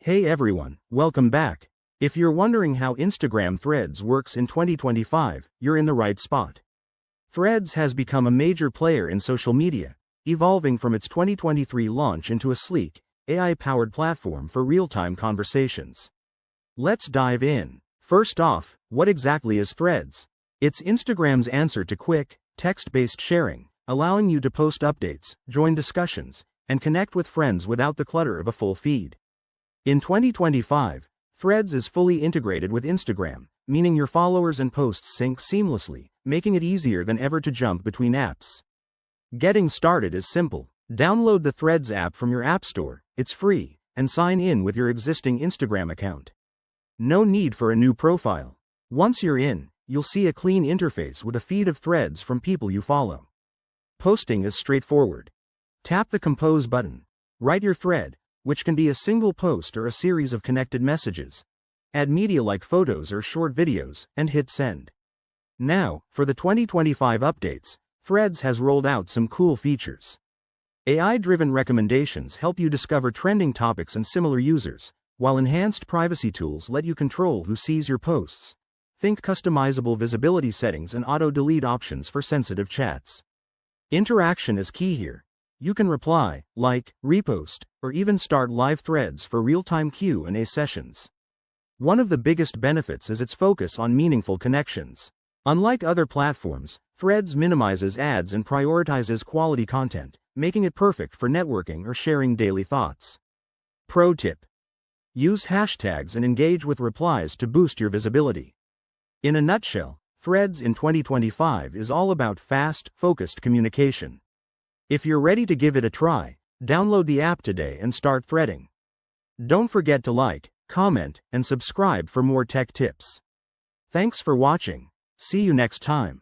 Hey everyone, welcome back. If you're wondering how Instagram Threads works in 2025, you're in the right spot. Threads has become a major player in social media, evolving from its 2023 launch into a sleek, AI-powered platform for real-time conversations. Let's dive in. First off, what exactly is Threads? It's Instagram's answer to quick, text-based sharing, allowing you to post updates, join discussions, and connect with friends without the clutter of a full feed. In 2025, Threads is fully integrated with Instagram, meaning your followers and posts sync seamlessly, making it easier than ever to jump between apps. Getting started is simple. Download the Threads app from your app store, it's free, and sign in with your existing Instagram account. No need for a new profile. Once you're in, you'll see a clean interface with a feed of threads from people you follow. Posting is straightforward. Tap the Compose button. Write your thread, which can be a single post or a series of connected messages. Add media like photos or short videos, and hit send. Now, for the 2025 updates, Threads has rolled out some cool features. AI-driven recommendations help you discover trending topics and similar users, while enhanced privacy tools let you control who sees your posts. Think customizable visibility settings and auto-delete options for sensitive chats. Interaction is key here. You can reply, like, repost, or even start live threads for real-time Q&A sessions. One of the biggest benefits is its focus on meaningful connections. Unlike other platforms, Threads minimizes ads and prioritizes quality content, making it perfect for networking or sharing daily thoughts. Pro tip: use hashtags and engage with replies to boost your visibility. In a nutshell, Threads in 2025 is all about fast, focused communication. If you're ready to give it a try, download the app today and start threading. Don't forget to like, comment, and subscribe for more tech tips. Thanks for watching. See you next time.